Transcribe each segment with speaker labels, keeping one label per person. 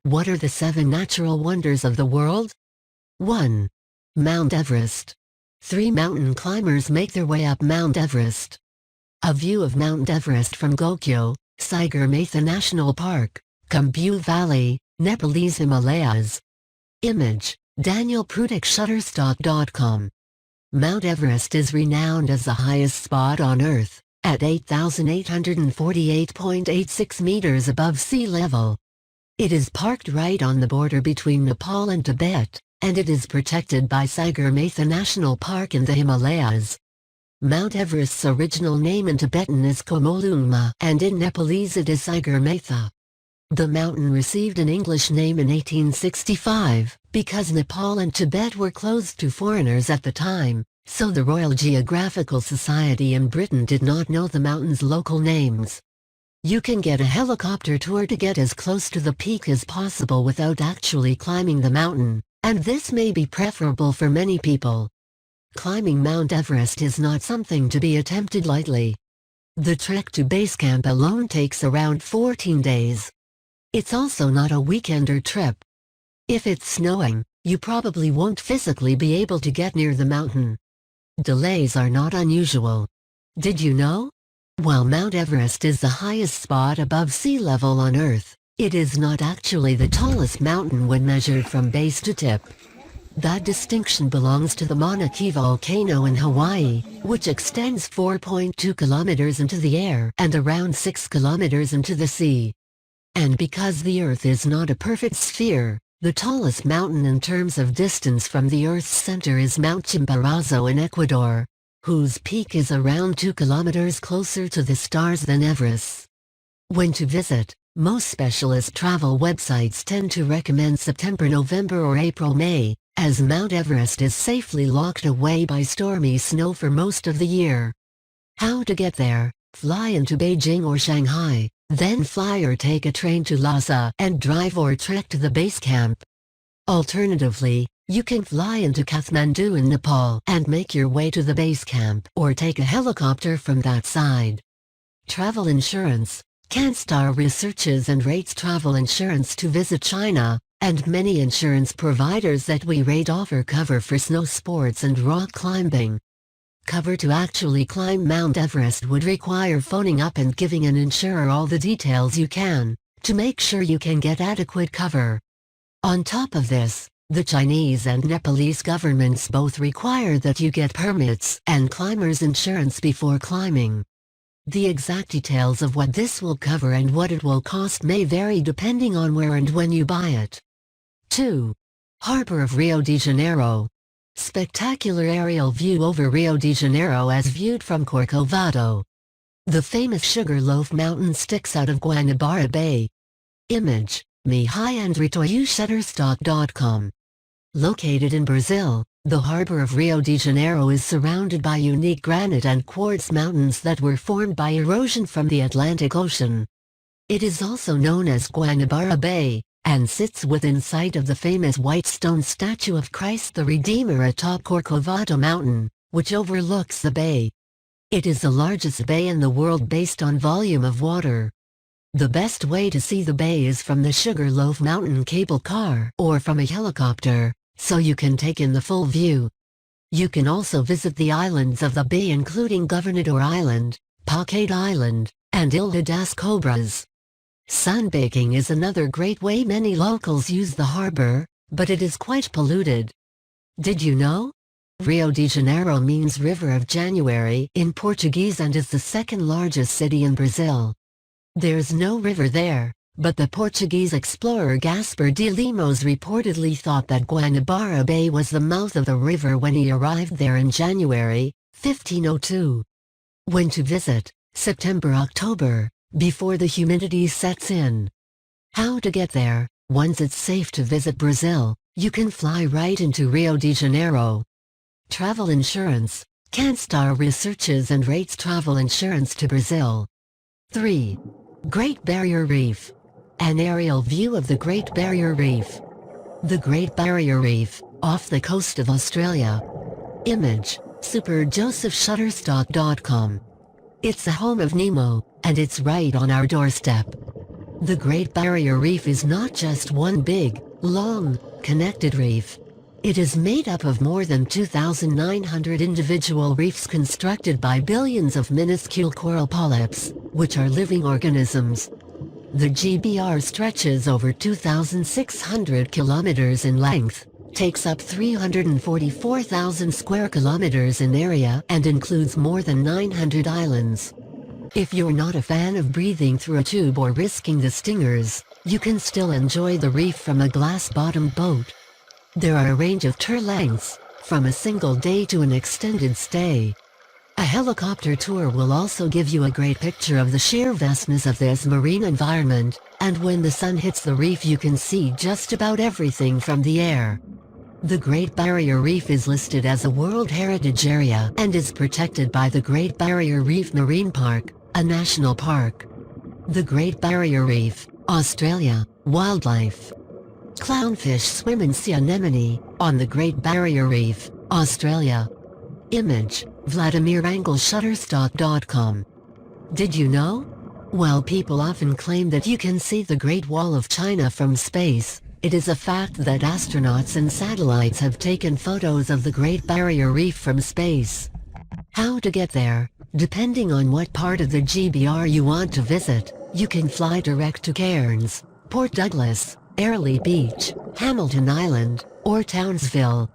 Speaker 1: What are the 7 natural wonders of the world? 1. Mount Everest. 3 mountain climbers make their way up Mount Everest. A view of Mount Everest from Gokyo, Sagarmatha National Park, Khumbu Valley, Nepalese Himalayas. Image, Daniel Prudek Shutterstock.com. Mount Everest is renowned as the highest spot on Earth, at 8,848.86 meters above sea level. It is parked right on the border between Nepal and Tibet, and it is protected by Sagarmatha National Park in the Himalayas. Mount Everest's original name in Tibetan is Chomolungma, and in Nepalese it is Sagarmatha. The mountain received an English name in 1865, because Nepal and Tibet were closed to foreigners at the time, so the Royal Geographical Society in Britain did not know the mountain's local names. You can get a helicopter tour to get as close to the peak as possible without actually climbing the mountain, and this may be preferable for many people. Climbing Mount Everest is not something to be attempted lightly. The trek to base camp alone takes around 14 days. It's also not a weekender trip. If it's snowing, you probably won't physically be able to get near the mountain. Delays are not unusual. Did you know? While Mount Everest is the highest spot above sea level on Earth, it is not actually the tallest mountain when measured from base to tip. That distinction belongs to the Mauna Kea volcano in Hawaii, which extends 4.2 kilometers into the air and around 6 kilometers into the sea. And because the Earth is not a perfect sphere, the tallest mountain in terms of distance from the Earth's center is Mount Chimborazo in Ecuador, whose peak is around 2 kilometers closer to the stars than Everest. When to visit, most specialist travel websites tend to recommend September, November or April, May, as Mount Everest is safely locked away by stormy snow for most of the year. How to get there? Fly into Beijing or Shanghai, then fly or take a train to Lhasa and drive or trek to the base camp. Alternatively, you can fly into Kathmandu in Nepal and make your way to the base camp or take a helicopter from that side. Travel insurance. CanStar researches and rates travel insurance to visit China, and many insurance providers that we rate offer cover for snow sports and rock climbing. Cover to actually climb Mount Everest would require phoning up and giving an insurer all the details you can, to make sure you can get adequate cover. On top of this, the Chinese and Nepalese governments both require that you get permits and climbers insurance before climbing. The exact details of what this will cover and what it will cost may vary depending on where and when you buy it. 2. Harbour of Rio de Janeiro. Spectacular aerial view over Rio de Janeiro as viewed from Corcovado. The famous Sugarloaf Mountain sticks out of Guanabara Bay. Image, Mihai and Ritoyu Shutterstock.com. Located in Brazil, the harbor of Rio de Janeiro is surrounded by unique granite and quartz mountains that were formed by erosion from the Atlantic Ocean. It is also known as Guanabara Bay, and sits within sight of the famous white stone statue of Christ the Redeemer atop Corcovado Mountain, which overlooks the bay. It is the largest bay in the world based on volume of water. The best way to see the bay is from the Sugarloaf Mountain cable car or from a helicopter, so you can take in the full view. You can also visit the islands of the bay including Governador Island, Phuket Island, and Ilha das Cobras. Sunbaking is another great way many locals use the harbor, but it is quite polluted. Did you know? Rio de Janeiro means River of January in Portuguese and is the second largest city in Brazil. There's no river there, but the Portuguese explorer Gaspar de Lemos reportedly thought that Guanabara Bay was the mouth of the river when he arrived there in January, 1502. When to visit? September-October, before the humidity sets in. How to get there? Once it's safe to visit Brazil, you can fly right into Rio de Janeiro. Travel insurance. CanStar researches and rates travel insurance to Brazil. 3. Great Barrier Reef. An aerial view of the Great Barrier Reef. The Great Barrier Reef, off the coast of Australia. Image, SuperJosephShutterstock.com. It's the home of Nemo, and it's right on our doorstep. The Great Barrier Reef is not just one big, long, connected reef. It is made up of more than 2,900 individual reefs constructed by billions of minuscule coral polyps, which are living organisms. The GBR stretches over 2,600 kilometers in length, takes up 344,000 square kilometers in area, and includes more than 900 islands. If you're not a fan of breathing through a tube or risking the stingers, you can still enjoy the reef from a glass-bottomed boat. There are a range of tour lengths, from a single day to an extended stay. A helicopter tour will also give you a great picture of the sheer vastness of this marine environment, and when the sun hits the reef you can see just about everything from the air. The Great Barrier Reef is listed as a World Heritage Area and is protected by the Great Barrier Reef Marine Park, a national park. The Great Barrier Reef, Australia, wildlife. Clownfish swim in sea anemone, on the Great Barrier Reef, Australia. Image, Vladimir Engel Shutterstock.com. Did you know? While people often claim that you can see the Great Wall of China from space, it is a fact that astronauts and satellites have taken photos of the Great Barrier Reef from space. How to get there? Depending on what part of the GBR you want to visit, you can fly direct to Cairns, Port Douglas, Airlie Beach, Hamilton Island, or Townsville.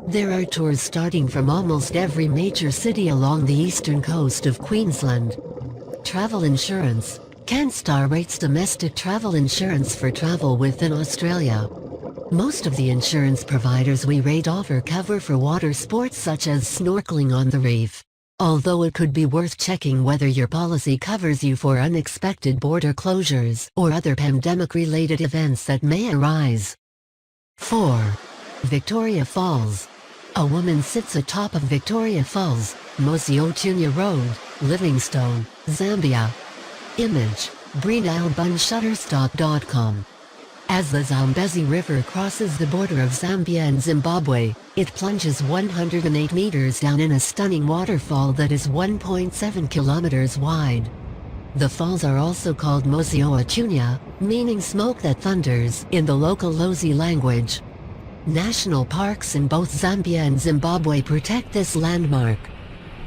Speaker 1: There are tours starting from almost every major city along the eastern coast of Queensland. Travel insurance. CanStar rates domestic travel insurance for travel within Australia. Most of the insurance providers we rate offer cover for water sports such as snorkeling on the reef, although it could be worth checking whether your policy covers you for unexpected border closures or other pandemic-related events that may arise. 4. Victoria Falls. A woman sits atop of Victoria Falls, Mosi-Otunya Road, Livingstone, Zambia. Image, BreedAlbunShutterstock.com. As the Zambezi River crosses the border of Zambia and Zimbabwe, it plunges 108 meters down in a stunning waterfall that is 1.7 kilometers wide. The falls are also called Mosi-Otunya, meaning smoke that thunders in the local Lozi language. National parks in both Zambia and Zimbabwe protect this landmark.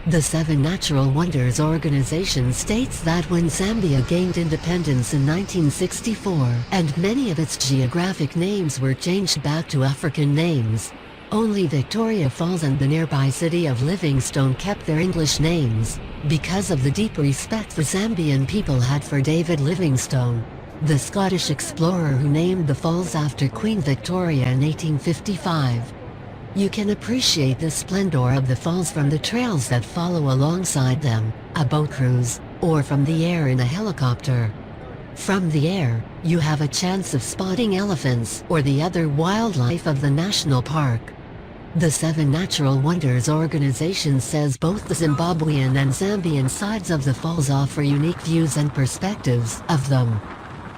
Speaker 1: The Seven Natural Wonders organization states that when Zambia gained independence in 1964 and many of its geographic names were changed back to African names, only Victoria Falls and the nearby city of Livingstone kept their English names, because of the deep respect the Zambian people had for David Livingstone, the Scottish explorer who named the falls after Queen Victoria in 1855. You can appreciate the splendor of the falls from the trails that follow alongside them, a boat cruise, or from the air in a helicopter. From the air, you have a chance of spotting elephants or the other wildlife of the national park. The Seven Natural Wonders organization says both the Zimbabwean and Zambian sides of the falls offer unique views and perspectives of them.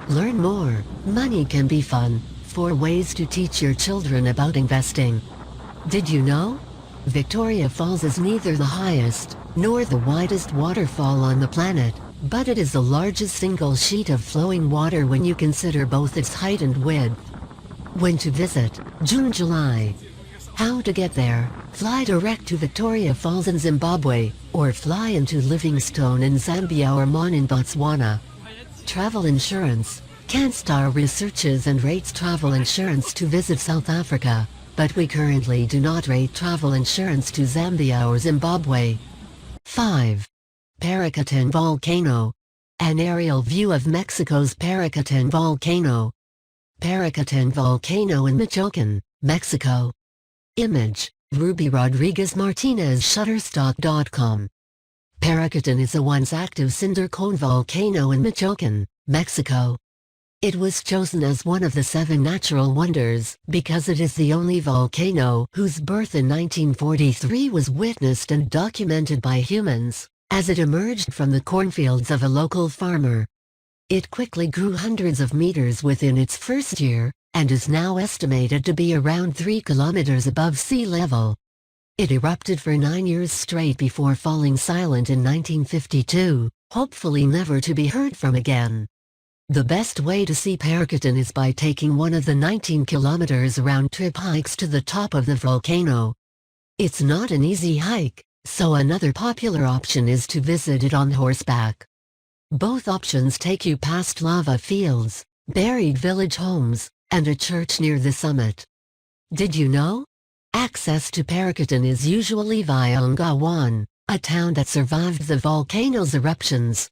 Speaker 1: Learn more. Money can be fun. 4 ways to teach your children about investing. Did you know? Victoria Falls is neither the highest, nor the widest waterfall on the planet, but it is the largest single sheet of flowing water when you consider both its height and width. When to visit? June-July. How to get there? Fly direct to Victoria Falls in Zimbabwe, or fly into Livingstone in Zambia or Mon in Botswana. Travel insurance. CanStar researches and rates travel insurance to visit South Africa, but we currently do not rate travel insurance to Zambia or Zimbabwe. 5. Paricutin Volcano. An aerial view of Mexico's Paricutin Volcano. Paricutin Volcano in Michoacan, Mexico. Image, Ruby Rodriguez Martinez Shutterstock.com. Paricutin is a once active cinder cone volcano in Michoacan, Mexico. It was chosen as one of the 7 natural wonders because it is the only volcano whose birth in 1943 was witnessed and documented by humans, as it emerged from the cornfields of a local farmer. It quickly grew hundreds of meters within its first year, and is now estimated to be around 3 kilometers above sea level. It erupted for 9 years straight before falling silent in 1952, hopefully never to be heard from again. The best way to see Paricutin is by taking one of the 19 kilometers round-trip hikes to the top of the volcano. It's not an easy hike, so another popular option is to visit it on horseback. Both options take you past lava fields, buried village homes, and a church near the summit. Did you know? Access to Paricutin is usually via Ngawan, a town that survived the volcano's eruptions.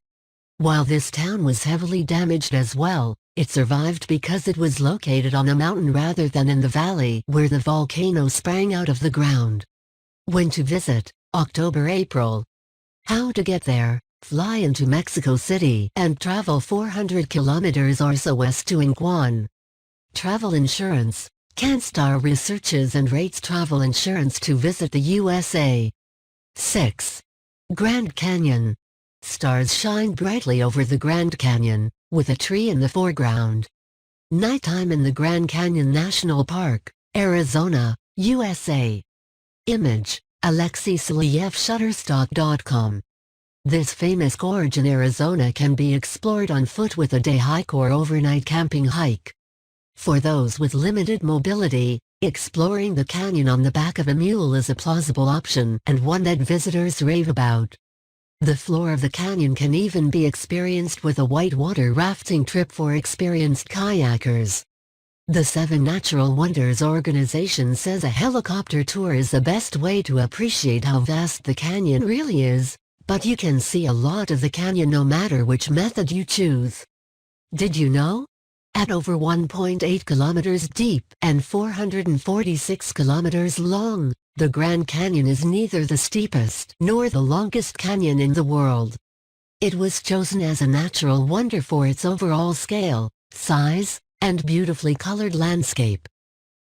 Speaker 1: While this town was heavily damaged as well, it survived because it was located on a mountain rather than in the valley where the volcano sprang out of the ground. When to visit: October-April. How to get there: fly into Mexico City and travel 400 kilometers or so west to Ngawan. Travel insurance: CanStar researches and rates travel insurance to visit the USA. 6. Grand Canyon. Stars shine brightly over the Grand Canyon, with a tree in the foreground. Nighttime in the Grand Canyon National Park, Arizona, USA. Image: Alexei Saliev, Shutterstock.com. This famous gorge in Arizona can be explored on foot with a day hike or overnight camping hike. For those with limited mobility, exploring the canyon on the back of a mule is a plausible option and one that visitors rave about. The floor of the canyon can even be experienced with a whitewater rafting trip for experienced kayakers. The Seven Natural Wonders organization says a helicopter tour is the best way to appreciate how vast the canyon really is, but you can see a lot of the canyon no matter which method you choose. Did you know? At over 1.8 kilometers deep and 446 kilometers long, the Grand Canyon is neither the steepest nor the longest canyon in the world. It was chosen as a natural wonder for its overall scale, size, and beautifully colored landscape.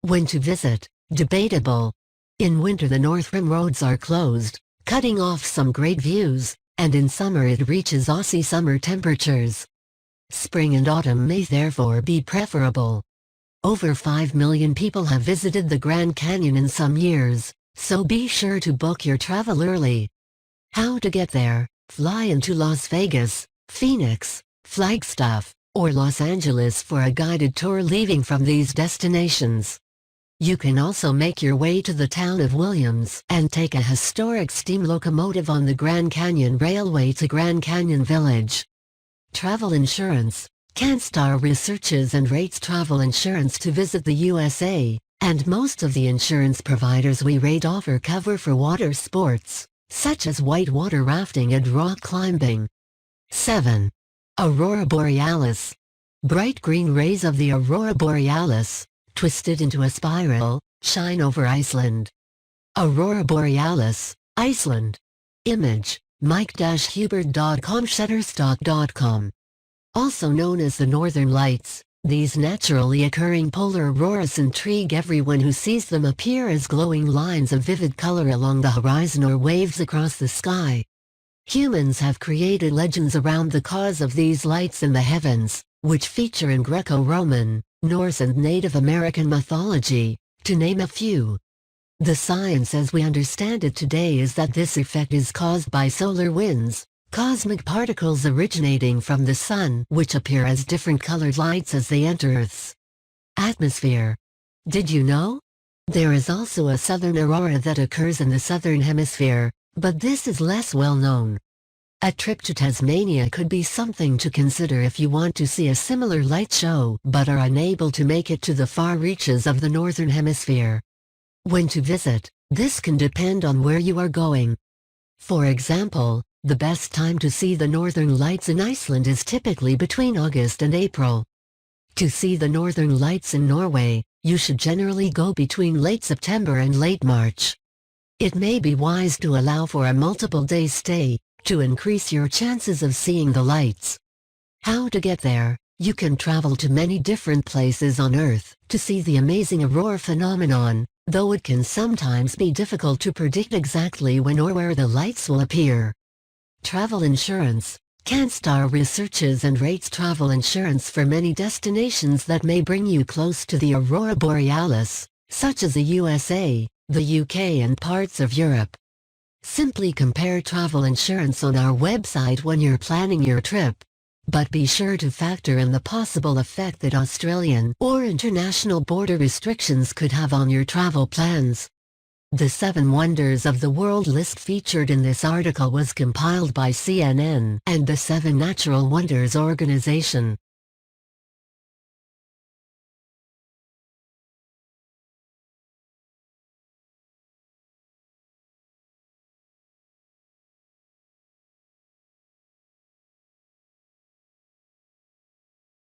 Speaker 1: When to visit: debatable. In winter the North Rim roads are closed, cutting off some great views, and in summer it reaches Aussie summer temperatures. Spring and autumn may therefore be preferable. Over 5 million people have visited the Grand Canyon in some years, so be sure to book your travel early. How to get there: fly into Las Vegas, Phoenix, Flagstaff, or Los Angeles for a guided tour leaving from these destinations. You can also make your way to the town of Williams and take a historic steam locomotive on the Grand Canyon Railway to Grand Canyon Village. Travel insurance: CanStar researches and rates travel insurance to visit the USA, and most of the insurance providers we rate offer cover for water sports, such as whitewater rafting and rock climbing. 7. Aurora Borealis. Bright green rays of the Aurora Borealis, twisted into a spiral, shine over Iceland. Aurora Borealis, Iceland. Image: Mike-Hubbard.com, Shutterstock.com. Also known as the Northern Lights, these naturally occurring polar auroras intrigue everyone who sees them appear as glowing lines of vivid color along the horizon or waves across the sky. Humans have created legends around the cause of these lights in the heavens, which feature in Greco-Roman, Norse and Native American mythology, to name a few. The science as we understand it today is that this effect is caused by solar winds, cosmic particles originating from the sun which appear as different colored lights as they enter Earth's atmosphere. Did you know? There is also a southern aurora that occurs in the southern hemisphere, but this is less well known. A trip to Tasmania could be something to consider if you want to see a similar light show but are unable to make it to the far reaches of the northern hemisphere. When to visit: this can depend on where you are going. For example, the best time to see the northern lights in Iceland is typically between August and April. To see the northern lights in Norway, you should generally go between late September and late March. It may be wise to allow for a multiple-day stay, to increase your chances of seeing the lights. How to get there: you can travel to many different places on Earth to see the amazing aurora phenomenon, though it can sometimes be difficult to predict exactly when or where the lights will appear. Travel insurance: CanStar researches and rates travel insurance for many destinations that may bring you close to the Aurora Borealis, such as the USA, the UK and parts of Europe. Simply compare travel insurance on our website when you're planning your trip. But be sure to factor in the possible effect that Australian or international border restrictions could have on your travel plans. The 7 Wonders of the World list featured in this article was compiled by CNN and the 7 Natural Wonders organization.